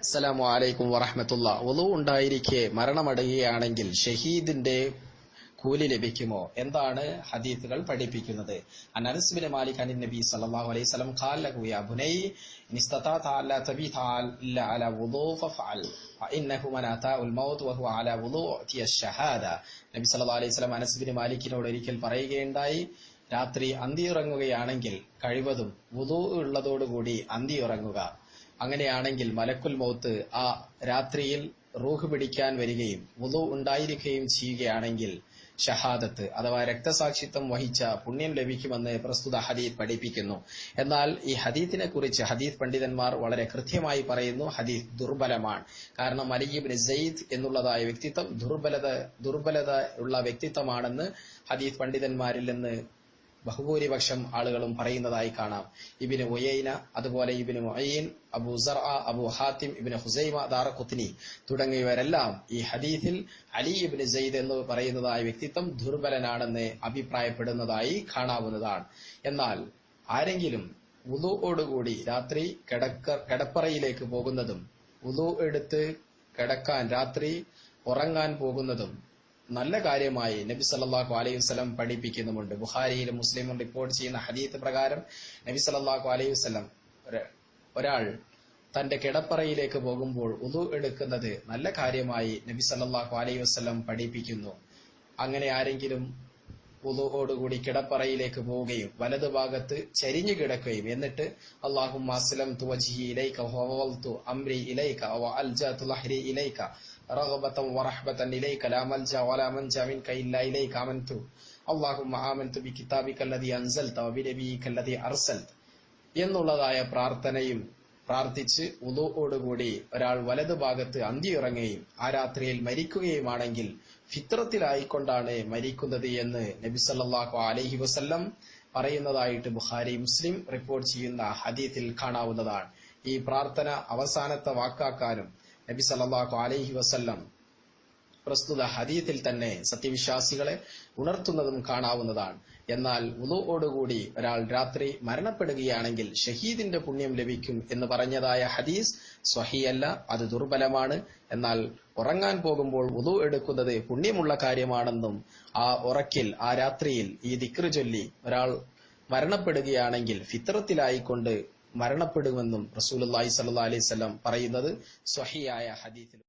അസ്സലാമു അലൈക്കും വറഹ്മത്തുള്ളാഹി. വുളു ഉണ്ടായിരിക്കെ മരണമടയുകയാണെങ്കിൽ ഷഹീദിന്റെ കൂലി ലഭിക്കുമോ? എന്താണ് ഹദീസുകൾ പഠിപ്പിക്കുന്നത്? അനസ് ബിൻ മാലിക് അൻ നബി സല്ലല്ലാഹു അലൈഹി വസല്ലം ഖാല ലഹു യാ ബുനൈ ഇൻസ്തതഅത അല്ലാ തബീത ഇല്ല അലാ വുളു ഫഫഅൽ ഫഇന്നഹു മൻ അതാഉൽ മൗത്ത് വഹുവ അലാ വുളു ഉതിയ ഷഹാദ. നബി സല്ലല്ലാഹു അലൈഹി വസല്ലം അനസ് ബിൻ മാലിക്കിനോട് ഒരിക്കൽ പറയുകയുണ്ടായി, രാത്രി അന്തിയുറങ്ങുകയാണെങ്കിൽ കഴിവതും വുളു ഉള്ളതോടുകൂടി അന്തിയുറങ്ങുക. അങ്ങനെയാണെങ്കിൽ മലക്കുൽ മൗത്ത് ആ രാത്രിയിൽ റൂഹ് പിടിക്കാൻ വരികയും വുളു ഉണ്ടായിരിക്കുകയും ചെയ്യുകയാണെങ്കിൽ ഷഹാദത്ത് അഥവാ രക്തസാക്ഷിത്വം വഹിച്ച പുണ്യം ലഭിക്കുമെന്ന് പ്രസ്തുത ഹദീസ് പഠിപ്പിക്കുന്നു. എന്നാൽ ഈ ഹദീസിനെ കുറിച്ച് ഹദീസ് പണ്ഡിതന്മാർ വളരെ കൃത്യമായി പറയുന്നു, ഹദീസ് ദുർബലമാണ്. കാരണം അലി ഇബ്നു സയ്യിദ് എന്നുള്ളതായ വ്യക്തിത്വം ദുർബലത ഉള്ള വ്യക്തിത്വമാണെന്ന് ഹദീസ് പണ്ഡിതന്മാരിൽ നിന്ന് ബഹുഭൂരിപക്ഷം ആളുകളും പറയുന്നതായി കാണാം. ഇബ്നു ഉയൈന, അതുപോലെ ഇബ്നു മുഈൻ, അബൂ സർഅ, അബൂ ഹാത്തിം, ഇബ്നു ഹുസൈമ, ദാറഖുത്നി തുടങ്ങിയവരെല്ലാം ഈ ഹദീസിൽ അലി ഇബ്നു സയ്യിദ് എന്ന് പറയുന്നതായ വ്യക്തിത്വം ദുർബലനാണെന്ന് അഭിപ്രായപ്പെടുന്നതായി കാണാവുന്നതാണ്. എന്നാൽ ആരെങ്കിലും വുളുഓടുകൂടി രാത്രി കിടപ്പറയിലേക്ക് പോകുന്നതും വുളു എടുത്ത് കിടക്കാൻ രാത്രി ഉറങ്ങാൻ പോകുന്നതും നല്ല കാര്യമായി നബി സല്ലല്ലാഹു അലൈഹി വസല്ലം പഠിപ്പിക്കുന്നുമുണ്ട്. ബുഖാരിയിലും മുസ്ലിമും റിപ്പോർട്ട് ചെയ്യുന്ന ഹദീസ് പ്രകാരം നബി സല്ലല്ലാഹു അലൈഹി വസല്ലം ഒരാൾ തന്റെ കിടപ്പറയിലേക്ക് പോകുമ്പോൾ വുളു എടുക്കുന്നത് നല്ല കാര്യമായി നബി സല്ലല്ലാഹു അലൈഹി വസല്ലം പഠിപ്പിക്കുന്നു. അങ്ങനെ ആരെങ്കിലും വുളുഓടുകൂടി കിടപ്പറയിലേക്ക് പോവുകയും വലതുഭാഗത്ത് ചരിഞ്ഞു കിടക്കുകയും എന്നിട്ട് അല്ലാഹുമ്മ അസ്ലംതു വജ്ഹി ഇലൈക വവവൽതു അംരി ഇലൈക വഅൽജഅതു ലഹ്രി ഇലൈക റഗ്ബതൻ വറഹ്ബതൻ ഇലൈക ലാ മൽജഅ വലാ മൻജഅ മിൻക ഇല്ലാ ഇലൈക ആമൻതു അല്ലാഹുമ്മ ആമൻതു ബികിതാബിക അല്ലദീ അൻസൽത വബിനബിയിക അല്ലദീ അർസൽത എന്നുള്ളതായ പ്രാർത്ഥനയും പ്രാർത്ഥിച്ച് വുളുഓടുകൂടി ഒരാൾ വലതുഭാഗത്ത് അന്തിയുറങ്ങുകയും ആ രാത്രിയിൽ മരിക്കുകയുമാണെങ്കിൽ ഫിത്രത്തിലായിക്കൊണ്ടാണ് മരിക്കുന്നത് എന്ന് നബി സല്ലല്ലാഹു അലൈഹി വസല്ലം പറയുന്നതായിട്ട് ബുഖാരി മുസ്ലിം റിപ്പോർട്ട് ചെയ്യുന്ന ഹദീസിൽ കാണാവുന്നതാണ്. ഈ പ്രാർത്ഥന അവസാനത്തെ വാക്കാക്കാനും നബി സല്ലല്ലാഹു അലൈഹി വസല്ലം പ്രസ്തുത ഹദീസിൽ തന്നെ സത്യവിശ്വാസികളെ ഉണർത്തുന്നതും കാണാവുന്നതാണ്. എന്നാൽ വുളുഓടുകൂടി ഒരാൾ രാത്രി മരണപ്പെടുകയാണെങ്കിൽ ഷഹീദിന്റെ പുണ്യം ലഭിക്കും എന്ന് പറഞ്ഞതായ ഹദീസ് സ്വഹീഹല്ല, അത് ദുർബലമാണ്. എന്നാൽ ഉറങ്ങാൻ പോകുമ്പോൾ വുളു എടുക്കുന്നത് പുണ്യമുള്ള കാര്യമാണെന്നും ആ ഉറക്കിൽ ആ രാത്രിയിൽ ഈ ദിക്ർ ചൊല്ലി ഒരാൾ മരണപ്പെടുകയാണെങ്കിൽ ഫിത്രത്തിലായിക്കൊണ്ട് മരണപ്പെടുമെന്നും റസൂലുള്ളാഹി സ്വല്ലല്ലാഹു അലൈഹി വസല്ലം പറയുന്നത് സ്വഹീഹായ ഹദീസിൽ